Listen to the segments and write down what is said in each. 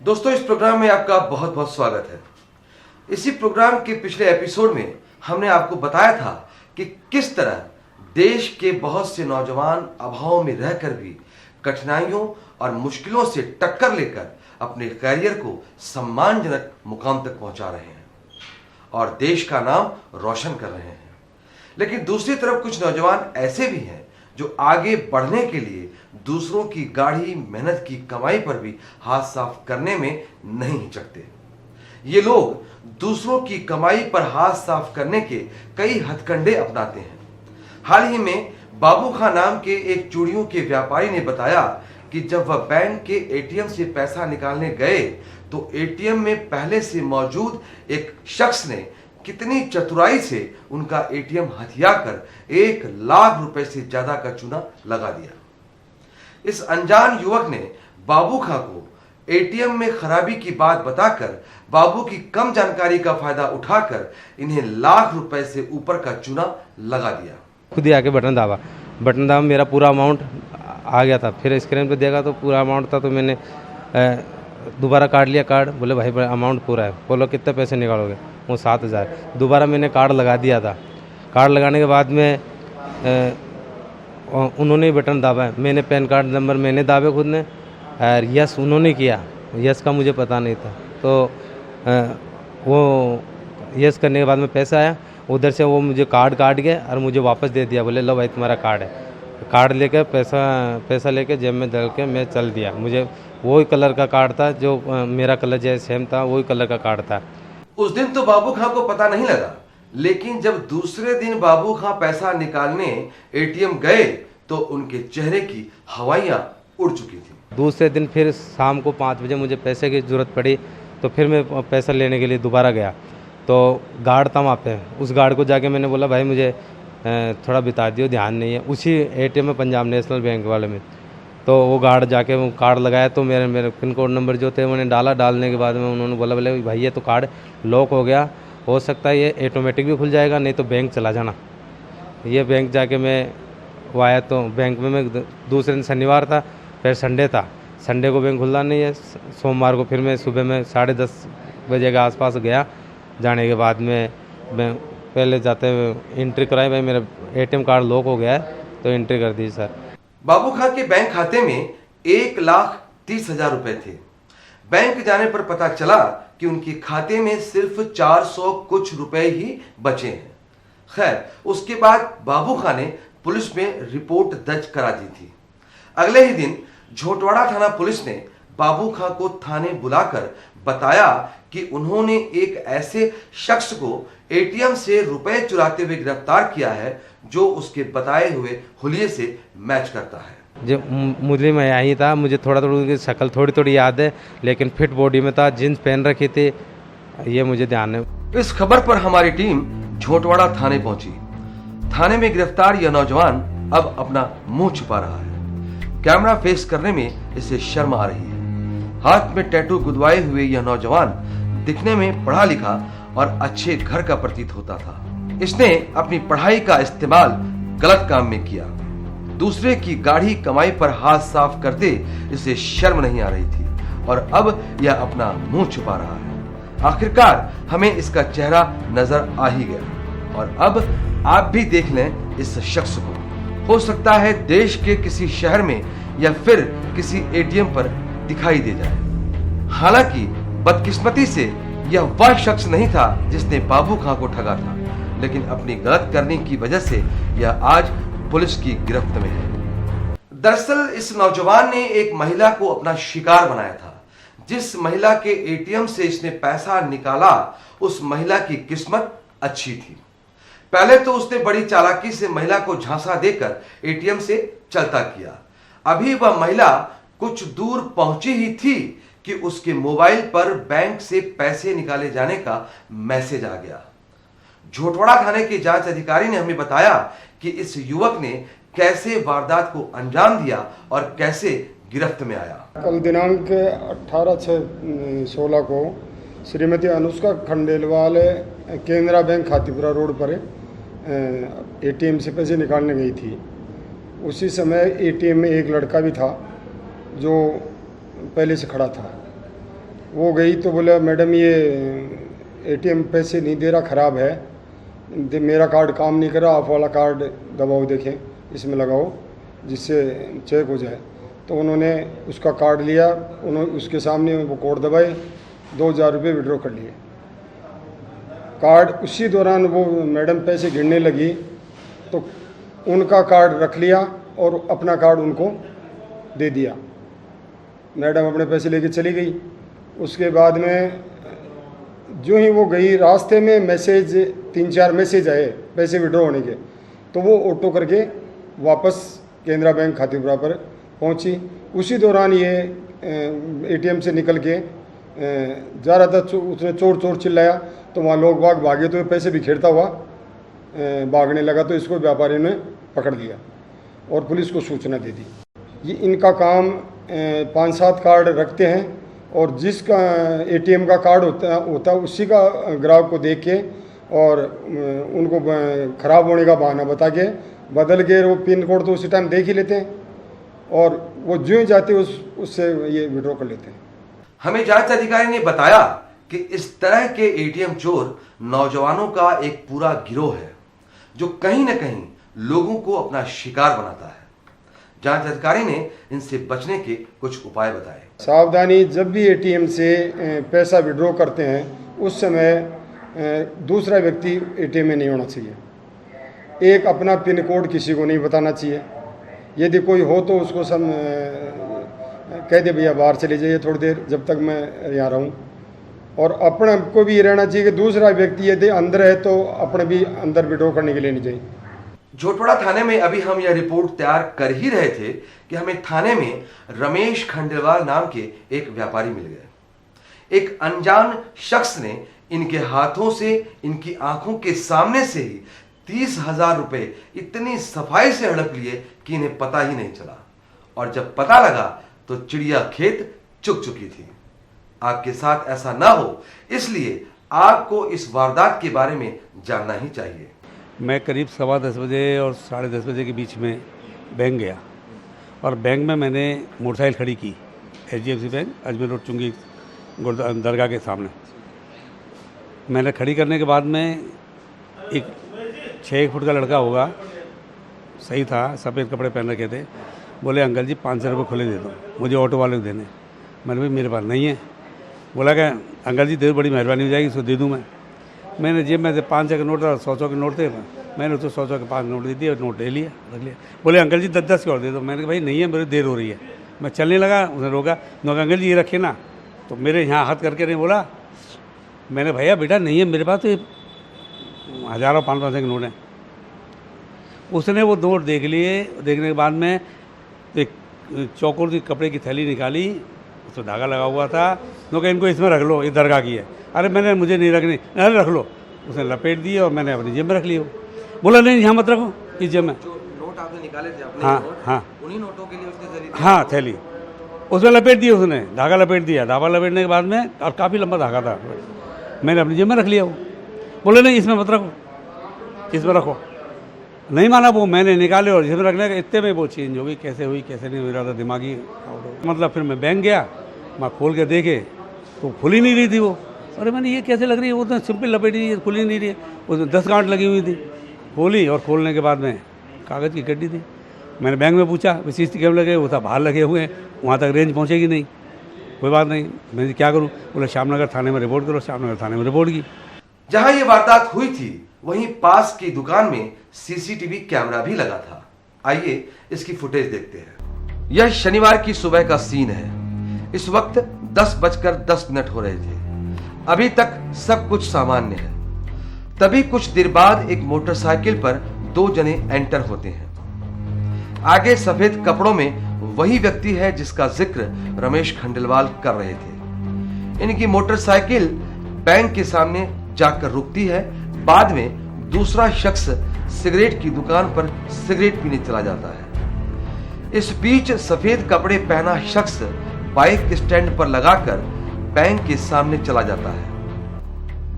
दोस्तों, इस प्रोग्राम में आपका बहुत बहुत स्वागत है। इसी प्रोग्राम के पिछले एपिसोड में हमने आपको बताया था कि किस तरह देश के बहुत से नौजवान अभाव में रहकर भी कठिनाइयों और मुश्किलों से टक्कर लेकर अपने करियर को सम्मानजनक मुकाम तक पहुंचा रहे हैं और देश का नाम रोशन कर रहे हैं। लेकिन दूसरी तरफ कुछ नौजवान ऐसे भी हैं जो आगे बढ़ने के लिए दूसरों की गाढ़ी मेहनत की कमाई पर भी हाथ साफ करने में नहीं हिचकते। ये लोग दूसरों की कमाई पर हाथ साफ करने के कई हथकंडे अपनाते हैं। हाल ही में बाबू खां नाम के एक चूड़ियों के व्यापारी ने बताया कि जब वह बैंक के एटीएम से पैसा निकालने गए तो एटीएम में पहले से मौजूद एक शख्स ने कितनी चतुराई से उनका एटीएम हथिया कर 1 लाख रुपए से ज्यादा का चूना लगा दिया। इस अनजान युवक ने बाबू खां को एटीएम में खराबी की बात बताकर बाबू की कम जानकारी का फायदा उठाकर इन्हें लाख रुपए से ऊपर का चूना लगा दिया। खुद ही आके बटन दाबा मेरा पूरा अमाउंट आ गया था। फिर स्क्रीन पे देखा तो पूरा अमाउंट था, तो मैंने दोबारा काट लिया कार्ड। बोले भाई अमाउंट पूरा है। बोलो कितने पैसे निकालोगे? वो 7,000। दोबारा मैंने कार्ड लगा दिया था। कार्ड लगाने के बाद में उन्होंने बटन दाबा। मैंने पैन कार्ड नंबर मैंने दाबे खुद ने, और यस उन्होंने किया। यस का मुझे पता नहीं था, तो वो यस करने के बाद में पैसा आया। उधर से वो मुझे कार्ड काट गया और मुझे वापस दे दिया। बोले लो भाई तुम्हारा कार्ड है। कार्ड लेकर पैसा लेकर जेब में डाल के मैं चल दिया। मुझे वही कलर का कार्ड था जो मेरा कलर जैसे सेम था, वही कलर का कार्ड था। उस दिन तो बाबू खां को पता नहीं लगा, लेकिन जब दूसरे दिन बाबू खां पैसा निकालने एटीएम गए तो उनके चेहरे की हवाइयां उड़ चुकी थी। दूसरे दिन फिर शाम को 5 बजे मुझे पैसे की ज़रूरत पड़ी, तो फिर मैं पैसा लेने के लिए दोबारा गया। तो गार्ड था वहाँ पे। उस गार्ड को जाके मैंने बोला भाई मुझे थोड़ा बिता दियो, ध्यान नहीं है। उसी एटीएम में पंजाब नेशनल बैंक वाले में। तो वो गार्ड जाके वो कार्ड लगाया, तो मेरे पिन कोड नंबर जो थे मैंने डालने के बाद में उन्होंने बोला बोले भाई ये तो कार्ड लॉक हो गया, हो सकता है ये ऑटोमेटिक भी खुल जाएगा, नहीं तो बैंक चला जाना। ये बैंक जाके मैं वो आया, तो बैंक में मैं दूसरे दिन शनिवार था, फिर संडे था। संडे को बैंक खुला नहीं है। सोमवार को फिर मैं सुबह में 10:30 बजे के आसपास गया। जाने के बाद में मैं पहले जाते हुए एंट्री कराई, भाई मेरा एटीएम कार्ड लॉक हो गया है, तो एंट्री कर दी सर। बाबू खां के बैंक खाते में 1,30,000 रुपए थे। बैंक जाने पर पता चला कि उनके खाते में सिर्फ 400 कुछ रुपए ही बचे हैं। खैर, उसके बाद बाबू खां ने पुलिस में रिपोर्ट दर्ज करा दी थी। अगले ही दिन झोटवाड़ा थाना पुलिस ने बाबू खां को थाने बुलाकर बताया कि उन्होंने एक ऐसे शख्स को एटीएम से रुपए चुराते हुए गिरफ्तार किया है जो उसके बताए हुए हुलिये से मैच करता है। जो मुझे मैं यही था, मुझे थोड़ा उनकी शक्ल थोड़ी याद है, लेकिन फिट बॉडी में था, जीन्स पहन रखी थी, ये मुझे ध्यान है। इस खबर पर हमारी टीम झोटवाड़ा थाने पहुंची। थाने में गिरफ्तार यह नौजवान अब अपना मुंह छुपा रहा है। कैमरा फेस करने में इसे शर्म आ रही है। हाथ में टैटू गुदवाए हुए यह नौजवान दिखने में पढ़ा लिखा और अच्छे घर का प्रतीत होता था। इसने अपनी पढ़ाई का इस्तेमाल गलत काम में किया। दूसरे की गाढ़ी कमाई पर हाथ साफ करते इसे शर्म नहीं आ रही थी और अब यह अपना मुंह छुपा रहा है। आखिरकार हमें इसका चेहरा नजर आ ही गया और अब आप भी देख लें इस शख्स को। हो सकता है देश के किसी शहर में या फिर किसी एटीएम पर दिखाई दे जाए। हालांकि बदकिस्मती से यह वह शख्स नहीं था जिसने बाबू खां को ठगा था, लेकिन अपनी गलत करने की वजह से यह आज पुलिस की गिरफ्त में है। दरअसल इस नौजवान ने एक महिला को अपना शिकार बनाया था। जिस महिला के एटीएम से इसने पैसा निकाला उस महिला की किस्मत अच्छी थी। पहले तो उसने बड़ी चालाकी से महिला को झांसा देकर एटीएम से चलता किया। अभी वह महिला कुछ दूर पहुंची ही थी कि उसके मोबाइल पर बैंक से पैसे निकाले जाने का मैसेज आ गया। झोटवाड़ा थाने के जांच अधिकारी ने हमें बताया कि इस युवक ने कैसे वारदात को अंजाम दिया और कैसे गिरफ्त में आया। कल दिनांक 18/6/16 को श्रीमती अनुष्का खंडेलवाल केनरा बैंक खातीपुरा रोड पर एटीएम से पैसे निकालने गई थी। उसी समय एटीएम में एक लड़का भी था जो पहले से खड़ा था। वो गई तो बोला मैडम ये एटीएम पैसे नहीं दे रहा, ख़राब है, मेरा कार्ड काम नहीं कर रहा, आप वाला कार्ड दबाओ देखें इसमें लगाओ जिससे चेक हो जाए। तो उन्होंने उसका कार्ड लिया, उन्होंने उसके सामने वो कोड दबाए, 2000 रुपये विड्रॉ कर लिए कार्ड। उसी दौरान वो मैडम पैसे गिनने लगी तो उनका कार्ड रख लिया और अपना कार्ड उनको दे दिया। मैडम अपने पैसे लेके चली गई। उसके बाद में जो ही वो गई, रास्ते में मैसेज 3-4 मैसेज आए पैसे विड्रॉ होने के, तो वो ऑटो करके वापस केनरा बैंक खातीपुरा पर पहुंची। उसी दौरान ये एटीएम से निकल के जा रहा था, उसने चोर चोर चिल्लाया तो वहाँ लोग बाग भागे तो पैसे बिखेरता हुआ भागने लगा, तो इसको व्यापारी ने पकड़ लिया और पुलिस को सूचना दे दी। ये इनका काम 5-7 कार्ड रखते हैं और जिसका एटीएम का कार्ड होता है उसी का ग्राहक को देख के और उनको ख़राब होने का बहाना बता के बदल के, वो पिन कोड तो उसी टाइम देख ही लेते हैं और वो जो ही जाते उससे ये विड्रॉ कर लेते हैं। हमें जांच अधिकारी ने बताया कि इस तरह के एटीएम चोर नौजवानों का एक पूरा गिरोह है जो कहीं न कहीं लोगों को अपना शिकार बनाता है। जांच अधिकारी ने इनसे बचने के कुछ उपाय बताए। सावधानी, जब भी एटीएम से पैसा विड्रॉ करते हैं उस समय दूसरा व्यक्ति एटीएम में नहीं होना चाहिए। एक अपना पिन कोड किसी को नहीं बताना चाहिए। यदि कोई हो तो उसको कह दे भैया बाहर चले जाइए थोड़ी देर जब तक मैं यहाँ रहूँ। और अपने को भी ये रहना चाहिए कि दूसरा व्यक्ति यदि अंदर है तो अपने भी अंदर विड्रॉ करने के लिए नहीं चाहिए। झोटवाड़ा थाने में अभी हम यह रिपोर्ट तैयार कर ही रहे थे कि हमें थाने में रमेश खंडेलवाल नाम के एक व्यापारी मिल गए। एक अनजान शख्स ने इनके हाथों से, इनकी आंखों के सामने से ही 30,000 रुपए इतनी सफाई से हड़प लिए कि इन्हें पता ही नहीं चला, और जब पता लगा तो चिड़िया खेत चुग चुकी थी। आपके साथ ऐसा ना हो इसलिए आपको इस वारदात के बारे में जानना ही चाहिए। मैं करीब 10:15 बजे और 10:30 बजे के बीच में बैंक गया और बैंक में मैंने मोटरसाइकिल खड़ी की, HDFC बैंक अजमेर रोड चुंगी दरगाह के सामने। मैंने खड़ी करने के बाद में एक 6 फुट का लड़का होगा, सही था, सफ़ेद कपड़े पहन रखे थे, बोले अंकल जी 500 रुपये खुले दे दो, मुझे ऑटो वाले को देने। मैंने भाई मेरे पास नहीं है। बोला क्या अंकल जी दे, बड़ी मेहरबानी हो जाएगी, इसको दे दूँ मैं। मैंने जेब में से 500 के नोट और 100 के नोट थे, मैंने उसको 100 के 5 नोट दे दिए और नोट ले लिया, रख लिया। बोले अंकल जी 10-10 के और दे दो। मैंने कहा भाई नहीं है, मेरी देर हो रही है। मैं चलने लगा, उसने रोका, मैं अंकल जी ये रखे ना, तो मेरे यहाँ हाथ करके नहीं बोला। मैंने भैया बेटा नहीं है मेरे पास, तो 1000 और 500 के नोट हैं। उसने वो नोट देख लिए, देखने के बाद में एक चौकोर की कपड़े की थैली निकाली, उसमें धागा लगा हुआ था, तो कहा इनको इसमें रख लो, ये दरगाह की है। अरे मैंने मुझे नहीं रखनी, अरे रख लो। उसने लपेट दिए और मैंने अपनी जेब में रख ली। बोला नहीं यहाँ मत रखो, इस जेब में। जो नोट आपने निकाले थे अपने, हाँ, उन्हीं नोटों के लिए उसने थैली, हाँ थैली, उसमें लपेट दी, उसने धागा लपेट दिया। धागा लपेटने के बाद में, और काफ़ी लंबा धागा था, मैंने अपनी जेब में रख लिया। वो बोले नहीं इसमें मत रखो, इसमें रखो। नहीं माना वो, मैंने निकाले और इसमें रखने के इतने में वो चेंज हो गई। कैसे हुई कैसे नहीं हुई, रहा था दिमागी मतलब। फिर मैं बैंक गया, मैं खोल के देखे तो खुल ही नहीं रही थी वो। अरे मैंने ये कैसे लग रही है, वो तो सिंपल लपेटी है, खुल ही नहीं रही है। उसमें 10 गांठ लगी हुई थी। खोली और खोलने के बाद में कागज़ की गड्डी थी। मैंने बैंक में पूछा, CCTV कैमरे लगे, वो था बाहर लगे हुए हैं, वहाँ तक रेंज पहुँचेगी नहीं। कोई बात नहीं, मैं क्या करूँ, बोले श्यामनगर थाने में रिपोर्ट करो। श्यामनगर थाने में रिपोर्ट की। जहां ये वारदात हुई थी वहीं पास की दुकान में CCTV कैमरा भी लगा था। आइए इसकी फुटेज देखते हैं। यह शनिवार की सुबह का सीन है। इस वक्त 10:10 हो रहे थे। अभी तक सब कुछ सामान्य है। तभी कुछ देर बाद एक मोटरसाइकिल पर 2 जने एंटर होते हैं। आगे सफेद कपड़ों में वही व्यक्ति है जिसका जिक्र रमेश खंडेलवाल कर रहे थे। इनकी मोटरसाइकिल बैंक के सामने जाकर रुकती है। बाद में दूसरा शख्स सिगरेट की दुकान पर सिगरेट पीने चला जाता है। इस बीच सफेद कपड़े पहना शख्स बाइक स्टैंड पर लगाकर बैंक के सामने चला जाता है।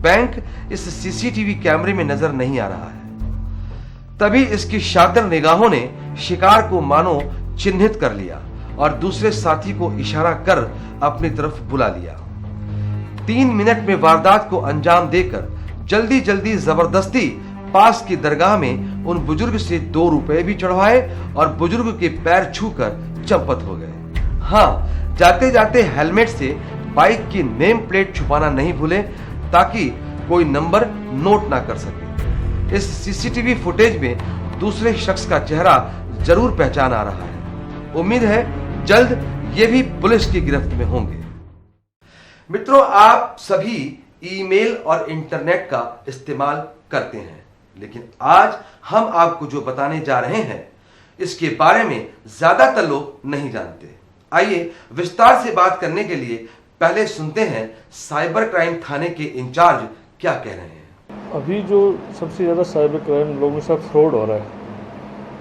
बैंक इस CCTV कैमरे में नजर नहीं आ रहा है। तभी इसकी शातिर निगाहों ने शिकार को मानो चिन्हित कर लिया और दूसरे साथी को इशारा कर अपनी तरफ बुला लिया। 3 मिनट में वारदात को अंजाम देकर जल्दी जल्दी जबरदस्ती पास की दरगाह में उन बुजुर्ग से 2 रुपए भी चढ़वाए और बुजुर्ग के पैर छूकर चंपत हो गए। हाँ, जाते जाते हेलमेट से बाइक की नेम प्लेट छुपाना नहीं भूले ताकि कोई नंबर नोट ना कर सके। इस सीसीटीवी फुटेज में दूसरे शख्स का चेहरा जरूर पहचान आ रहा है। उम्मीद है जल्द ये भी पुलिस की गिरफ्त में होंगे। मित्रों, आप सभी ईमेल और इंटरनेट का इस्तेमाल करते हैं, लेकिन आज हम आपको जो बताने जा रहे हैं इसके बारे में ज्यादातर लोग नहीं जानते। आइए विस्तार से बात करने के लिए पहले सुनते हैं साइबर क्राइम थाने के इंचार्ज क्या कह रहे हैं। अभी जो सबसे ज़्यादा साइबर क्राइम लोगों के साथ फ्रॉड हो रहा है,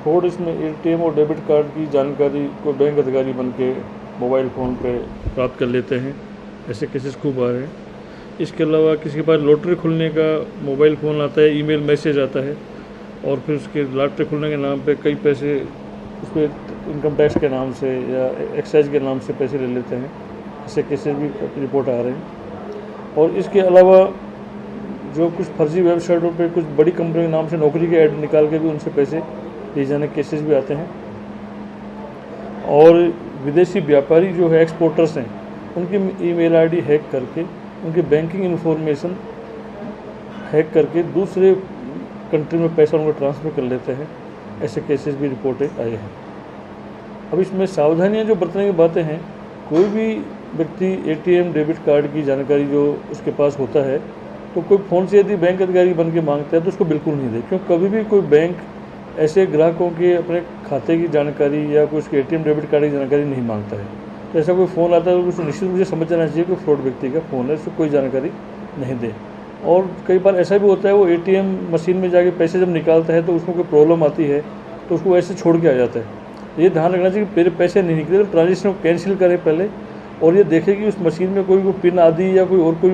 फ्रॉड इसमें एटीएम और डेबिट कार्ड की जानकारी को बैंक अधिकारी बन के मोबाइल फ़ोन पे प्राप्त कर लेते हैं। ऐसे केसेस खूब आ रहे हैं। इसके अलावा किसी के पास लॉटरी खुलने का मोबाइल फ़ोन आता है, ईमेल मैसेज आता है और फिर उसके लॉटरी खुलने के नाम पे कई पैसे उस पर इनकम टैक्स के नाम से या एक्साइज के नाम से पैसे ले लेते हैं। ऐसे केसेस भी रिपोर्ट आ रहे हैं। और इसके अलावा जो कुछ फर्जी वेबसाइटों पे कुछ बड़ी कंपनी के नाम से नौकरी के ऐड निकाल के भी उनसे पैसे लिए जाने के केसेस भी आते हैं। और विदेशी व्यापारी जो है, एक्सपोर्टर्स हैं, उनकी ईमेल आईडी हैक करके उनकी बैंकिंग इंफॉर्मेशन हैक करके दूसरे कंट्री में पैसा उनको ट्रांसफ़र कर लेते हैं। ऐसे केसेस भी रिपोर्टें आए हैं। अब इसमें सावधानियां जो बरतने की बातें हैं, कोई भी व्यक्ति एटीएम डेबिट कार्ड की जानकारी जो उसके पास होता है तो कोई फ़ोन से यदि बैंक अधिकारी बन के मांगता है तो उसको बिल्कुल नहीं दे, क्योंकि कभी भी कोई बैंक ऐसे ग्राहकों के अपने खाते की जानकारी या कोई उसके एटीएम डेबिट कार्ड की जानकारी नहीं मांगता है। तो ऐसा कोई फ़ोन आता है तो उसको निश्चित रूप से समझ जाना चाहिए कि फ्रॉड व्यक्ति का फ़ोन है, उसको कोई जानकारी नहीं दे। और कई बार ऐसा भी होता है, वो एटीएम मशीन में जाके पैसे जब निकालता है तो उसको कोई प्रॉब्लम आती है तो उसको ऐसे छोड़ के आ जाता है। ये ध्यान रखना चाहिए कि मेरे पैसे नहीं निकले तो ट्रांजेक्शन को कैंसिल करें पहले, और ये देखें कि उस मशीन में कोई पिन आदि या कोई और कोई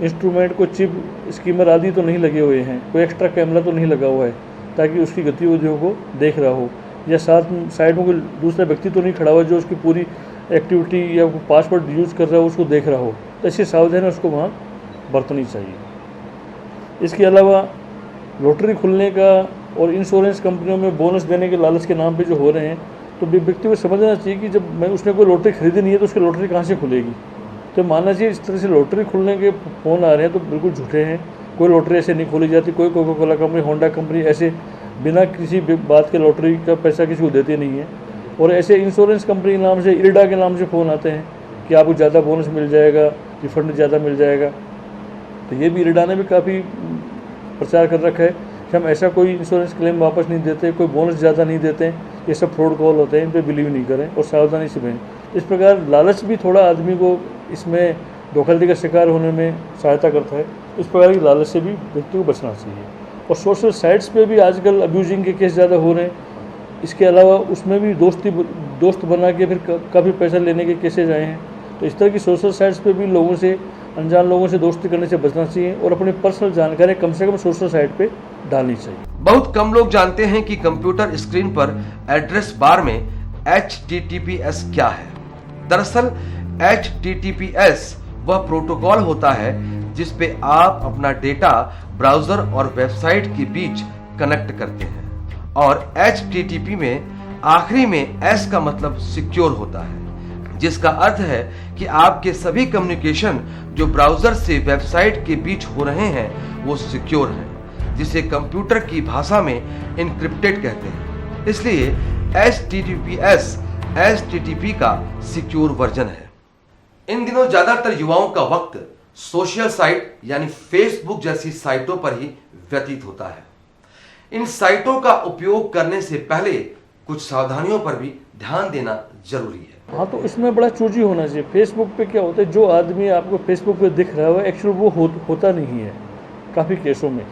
इंस्ट्रूमेंट, कोई चिप स्कीमर आदि तो नहीं लगे हुए हैं, कोई एक्स्ट्रा कैमरा तो नहीं लगा हुआ है ताकि उसकी गतिविधियों को देख रहा हो, या साथ साइड में कोई दूसरा व्यक्ति तो नहीं खड़ा हुआ जो उसकी पूरी एक्टिविटी या पासवर्ड यूज़ कर रहा हो उसको देख रहा हो। तो ऐसी सावधानी उसको वहाँ बरतनी चाहिए। इसके अलावा लॉटरी खुलने का और इंश्योरेंस कंपनियों में बोनस देने के लालच के नाम पे जो हो रहे हैं, तो व्यक्ति को समझना चाहिए कि जब उसने कोई लॉटरी खरीदी नहीं है तो उसकी लॉटरी कहाँ से खुलेगी। तो मानना चाहिए इस तरह से लॉटरी खुलने के फ़ोन आ रहे हैं तो बिल्कुल झूठे हैं। कोई लॉटरी ऐसे नहीं खोली जाती, कोई Coca Cola company, Honda company ऐसे बिना किसी बात के लॉटरी का पैसा किसी को देती नहीं है। और ऐसे इंश्योरेंस कंपनी के नाम से, इरडा के नाम से फ़ोन आते हैं कि आपको ज़्यादा बोनस मिल जाएगा, रिफंड ज़्यादा मिल जाएगा। तो ये भी इरडा ने भी काफ़ी प्रचार कर रखा है कि हम ऐसा कोई इंश्योरेंस क्लेम वापस नहीं देते, कोई बोनस ज़्यादा नहीं देते। ये सब फ्रॉड कॉल होते हैं, इन पर बिलीव नहीं करें और सावधानी से बनें। इस प्रकार लालच भी थोड़ा आदमी को इसमें धोखाधड़ी का शिकार होने में सहायता करता है। इस प्रकार की लालच से भी व्यक्ति को बचना चाहिए। और सोशल साइट्स पे भी आजकल अब्यूजिंग के केस ज़्यादा हो रहे हैं। इसके अलावा उसमें भी दोस्त बना के फिर काफ़ी पैसा लेने के केसेज आए हैं। तो इस तरह की सोशल साइट्स पे भी लोगों से, अनजान लोगों से दोस्ती करने से बचना चाहिए और अपनी पर्सनल जानकारी कम से कम सोशल साइट पे डालनी चाहिए। बहुत कम लोग जानते हैं कि कंप्यूटर स्क्रीन पर एड्रेस बार में HTTPS क्या है। दरअसल HTTPS वह प्रोटोकॉल होता है जिस पे आप अपना डेटा ब्राउजर और वेबसाइट के बीच कनेक्ट करते हैं, और HTTP में आखिरी में S का मतलब सिक्योर होता है, जिसका अर्थ है कि आपके सभी कम्युनिकेशन जो ब्राउजर से वेबसाइट के बीच हो रहे हैं वो सिक्योर हैं, जिसे कंप्यूटर की भाषा में इनक्रिप्टेड कहते हैं। इसलिए HTTPS HTTP का सिक्योर वर्जन है। इन दिनों ज्यादातर युवाओं का वक्त सोशल साइट यानी फेसबुक जैसी साइटों पर ही व्यतीत होता है। इन साइटों का उपयोग करने से पहले कुछ सावधानियों पर भी ध्यान देना जरूरी है। हाँ, तो इसमें बड़ा चूजी होना चाहिए। फेसबुक पे क्या होता है, जो आदमी आपको फेसबुक पे दिख रहा है एक्चुअली वो होता नहीं है। काफ़ी केसों में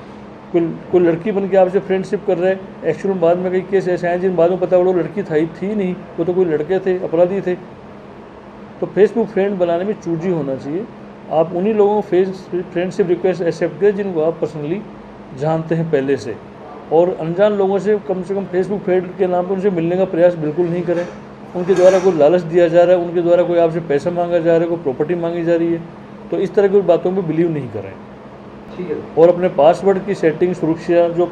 कोई लड़की बन के आपसे फ्रेंडशिप कर रहा है, एक्चुअल बाद में कई केस ऐसे हैं जिन बाद में पता वो लड़की थी नहीं, वो तो कोई लड़के थे, अपराधी थे। तो फेसबुक फ्रेंड बनाने में चूजी होना चाहिए। आप उन्हीं लोगों को फ्रेंडशिप रिक्वेस्ट एक्सेप्ट करें जिनको आप पर्सनली जानते हैं पहले से, और अनजान लोगों से कम फेसबुक फ्रेंड के नाम पर उनसे मिलने का प्रयास बिल्कुल नहीं करें। उनके द्वारा कोई लालच दिया जा रहा है, उनके द्वारा कोई आपसे पैसा मांगा जा रहा है, कोई प्रॉपर्टी मांगी जा रही है, तो इस तरह की बातों पर बिलीव नहीं करें। ठीक है। और अपने पासवर्ड की सेटिंग सुरक्षा जो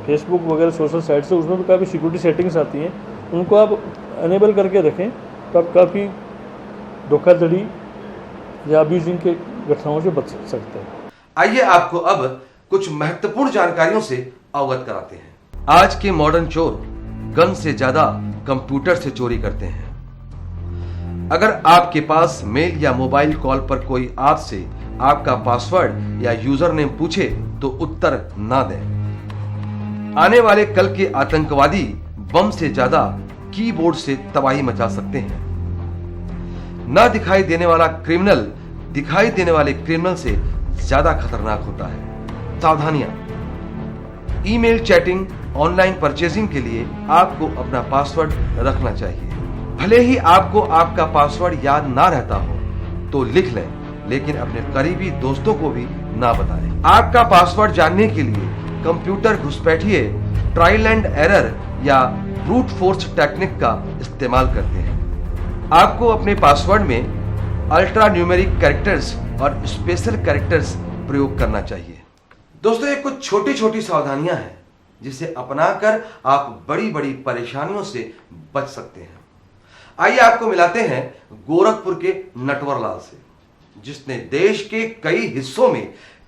फेसबुक वगैरह सोशल साइट से उसमें तो काफ़ी सिक्योरिटी सेटिंग्स आती हैं, उनको आप अनेबल करके रखें तो आप काफ़ी धोखाधड़ी या अब्यूजिंग के घटनाओं से बच सकते हैं। आइए आपको अब कुछ महत्वपूर्ण जानकारियों से अवगत कराते हैं। आज के मॉडर्न चोर गन से ज्यादा कंप्यूटर से चोरी करते हैं। अगर आपके पास मेल या मोबाइल कॉल पर कोई आपसे आपका पासवर्ड या यूजर नेम पूछे तो उत्तर ना दें। आने वाले कल के आतंकवादी बम से ज्यादा कीबोर्ड से तबाही मचा सकते हैं। ना दिखाई देने वाला क्रिमिनल दिखाई देने वाले क्रिमिनल से ज्यादा खतरनाक होता है। सावधानियां। ईमेल, चैटिंग, ऑनलाइन परचेजिंग के लिए आपको अपना पासवर्ड रखना चाहिए। भले ही आपको आपका पासवर्ड याद ना रहता हो तो लिख लें, लेकिन अपने करीबी दोस्तों को भी ना बताएं। आपका पासवर्ड जानने के लिए कंप्यूटर घुसपैठिए, ट्रायल एंड एरर या ब्रूट फोर्स टेक्निक का इस्तेमाल करते हैं। आपको अपने पासवर्ड में अल्ट्रा न्यूमेरिक कैरेक्टर्स और स्पेशल कैरेक्टर्स प्रयोग करना चाहिए। दोस्तों, ये कुछ छोटी छोटी सावधानियां हैं जिसे अपनाकर आप बड़ी बड़ी परेशानियों से बच सकते हैं। आइए आपको मिलाते हैं गोरखपुर के नटवर लाल से, जिसने देश के कई हिस्सों में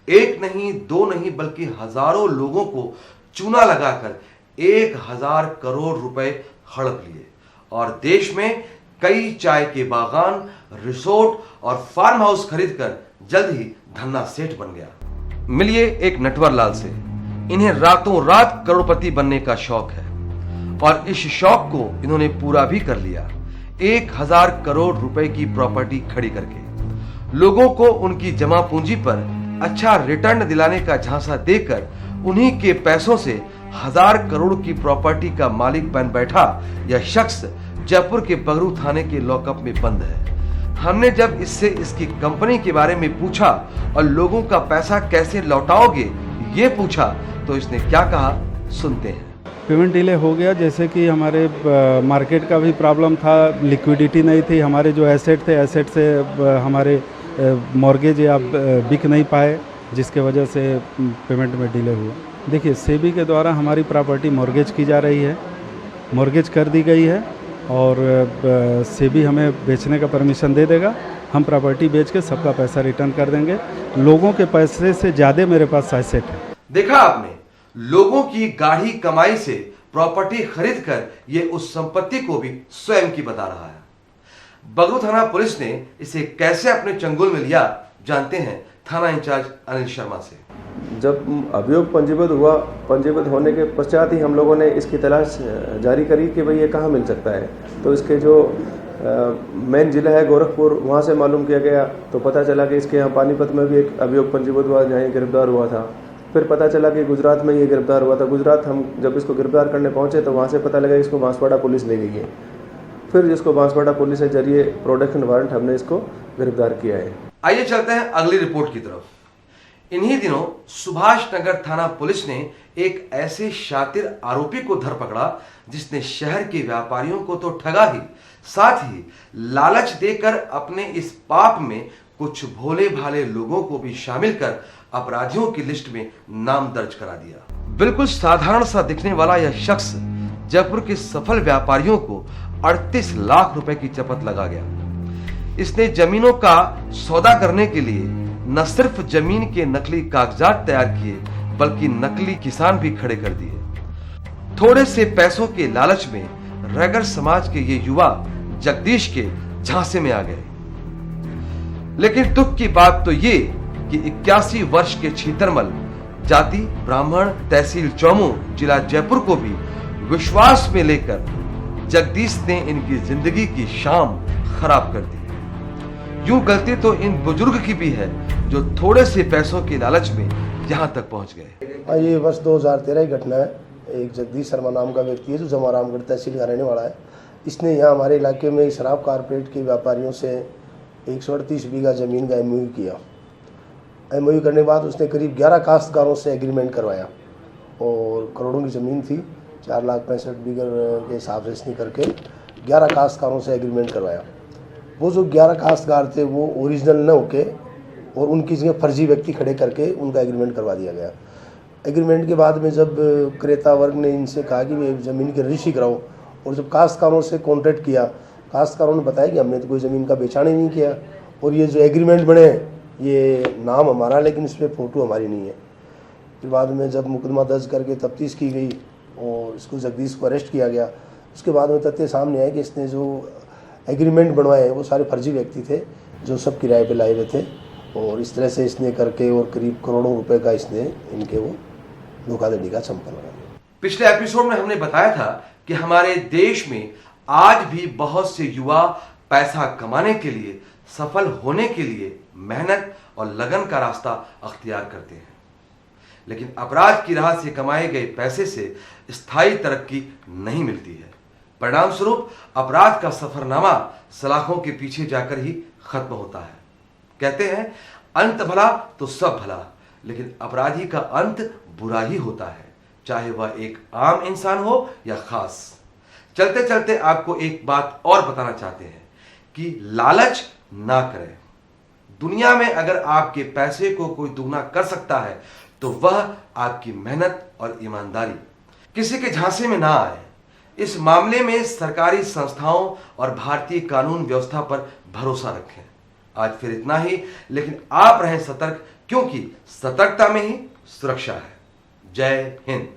एक नहीं, दो नहीं, बल्कि हजारों लोगों को चूना लगाकर 1000 करोड़ रुपए हड़प लिए और देश में कई चाय के बागान, रिसोर्ट और फार्म हाउस खरीदकर जल्द ही धन्ना सेठ बन गया। मिलिए एक नटवर लाल से। इन्हें रातों रात करोड़पति बनने का शौक है और इस शौक को इन्होंने पूरा भी कर लिया। 1000 करोड़ रुपए की प्रॉपर्टी खड़ी करके लोगों को उनकी जमा पूंजी पर अच्छा रिटर्न दिलाने का झांसा देकर उन्हीं के पैसों से 1000 करोड़ की प्रॉपर्टी का मालिक बन बैठा यह शख्स जयपुर के बगरू थाने के लॉकअप में बंद है। हमने जब इससे इसकी कंपनी के बारे में पूछा और लोगों का पैसा कैसे लौटाओगे ये पूछा तो इसने क्या कहा, सुनते हैं। पेमेंट डिले हो गया, जैसे कि हमारे मार्केट का भी प्रॉब्लम था, लिक्विडिटी नहीं थी, हमारे जो एसेट थे एसेट से हमारे मॉर्गेज या बिक नहीं पाए, जिसके वजह से पेमेंट में डिले हुआ। देखिए, सेबी के द्वारा हमारी प्रॉपर्टी मॉर्गेज की जा रही है, मॉर्गेज कर दी गई है और सेबी हमें बेचने का परमिशन दे देगा। हम प्रॉपर्टी बेच के सबका पैसा रिटर्न कर देंगे। लोगों के पैसे से ज़्यादा मेरे पास एसेट है। देखा आपने, लोगों की गाढ़ी कमाई से प्रॉपर्टी खरीद कर ये उस संपत्ति को भी स्वयं की बता रहा है। बगरू थाना पुलिस ने इसे कैसे अपने चंगुल में लिया, जानते हैं थाना इंचार्ज अनिल शर्मा से। जब अभियोग पंजीबद्ध होने के पश्चात ही हम लोगों ने इसकी तलाश जारी करी कि भाई ये कहाँ मिल सकता है। तो इसके जो मेन जिला है गोरखपुर, वहाँ से मालूम किया गया तो पता चला कि इसके यहाँ पानीपत में भी एक अभियोग पंजीबद्ध हुआ जहाँ ये गिरफ्तार हुआ था। फिर पता चला कि गुजरात में ये गिरफ्तार हुआ था। गुजरात हम जब इसको गिरफ्तार करने पहुँचे तो वहाँ से पता लगा इसको बांसवाड़ा पुलिस ले गई है। फिर जिसको बांसवाड़ा पुलिस के जरिए प्रोडक्शन वारंट हमने इसको गिरफ्तार किया है। आइए चलते हैं अगली रिपोर्ट की तरफ। इन्हीं दिनों सुभाष नगर थाना पुलिस ने एक ऐसे शातिर आरोपी को धर पकड़ा जिसने शहर के व्यापारियों को तो ठगा ही, साथ ही लालच देकर अपने इस पाप में कुछ भोले भाले लोगों को भी शामिल कर अपराधियों की लिस्ट में नाम दर्ज करा दिया। बिल्कुल साधारण सा दिखने वाला यह शख्स जयपुर के सफल व्यापारियों को 38 लाख रुपए की चपत लगा गया। इसने जमीनों का सौदा करने के लिए न सिर्फ जमीन के नकली कागजात तैयार किए बल्कि नकली किसान भी खड़े कर दिए। थोड़े से पैसों के लालच में रैगर समाज के ये युवा जगदीश के झांसे में आ गए। लेकिन दुख की बात तो ये कि 81 वर्ष के छीतरमल, जाति ब्राह्मण, तहसील चौमू, जिला जयपुर को भी विश्वास में लेकर जगदीश ने इनकी जिंदगी की शाम खराब कर दी। यूं गलती तो इन बुजुर्ग की भी है जो थोड़े से पैसों के लालच में यहां तक पहुंच गए। ये वर्ष 2013 की घटना है। एक जगदीश शर्मा नाम का व्यक्ति है जो जमारामगढ़ तहसील का रहने वाला है। इसने यहाँ हमारे इलाके में शराब कारपोरेट के व्यापारियों से 138 बीघा जमीन का एमओयू किया। एमओयू करने के बाद उसने करीब 11 काश्तकारों से एग्रीमेंट करवाया और करोड़ों की ज़मीन थी। 4,65,000 बीघा के हिसाब से इसने करके 11 काश्तकारों से एग्रीमेंट करवाया। वो जो 11 काश्तकार थे वो ओरिजिनल न होके और उनकी जगह फर्जी व्यक्ति खड़े करके उनका एग्रीमेंट करवा दिया गया। एग्रीमेंट के बाद में जब क्रेता वर्ग ने इनसे कहा कि वे ज़मीन की रजिस्ट्री कराओ, और जब काश्तकारों से कॉन्ट्रैक्ट किया, काश्तकारों ने बताया कि हमने तो कोई ज़मीन का बेचान ही नहीं किया, और ये जो एग्रीमेंट बने ये नाम हमारा लेकिन इसमें फ़ोटो हमारी नहीं है। फिर बाद में जब मुकदमा दर्ज करके तफ्तीश की गई और इसको जगदीश को अरेस्ट किया गया, उसके बाद में तथ्य सामने आए कि इसने जो एग्रीमेंट बनवाए वो सारे फर्जी व्यक्ति थे जो सब किराए पे लाए हुए थे, और इस तरह से इसने करके और करीब करोड़ों रुपए का इसने इनके वो धोखाधड़ी का चंपा लगा। पिछले एपिसोड में हमने बताया था कि हमारे देश में आज भी बहुत से युवा पैसा कमाने के लिए, सफल होने के लिए मेहनत और लगन का रास्ता अख्तियार करते हैं, लेकिन अपराध की राह से कमाए गए पैसे से स्थायी तरक्की नहीं मिलती है। परिणाम स्वरूप अपराध का सफरनामा सलाखों के पीछे जाकर ही खत्म होता है। कहते हैं अंत भला तो सब भला, लेकिन अपराधी का अंत बुरा ही होता है, चाहे वह एक आम इंसान हो या खास। चलते चलते आपको एक बात और बताना चाहते हैं कि लालच ना करें। दुनिया में अगर आपके पैसे को कोई दुगना कर सकता है तो वह आपकी मेहनत और ईमानदारी। किसी के झांसे में ना आए। इस मामले में सरकारी संस्थाओं और भारतीय कानून व्यवस्था पर भरोसा रखें। आज फिर इतना ही, लेकिन आप रहें सतर्क, क्योंकि सतर्कता में ही सुरक्षा है। जय हिंद।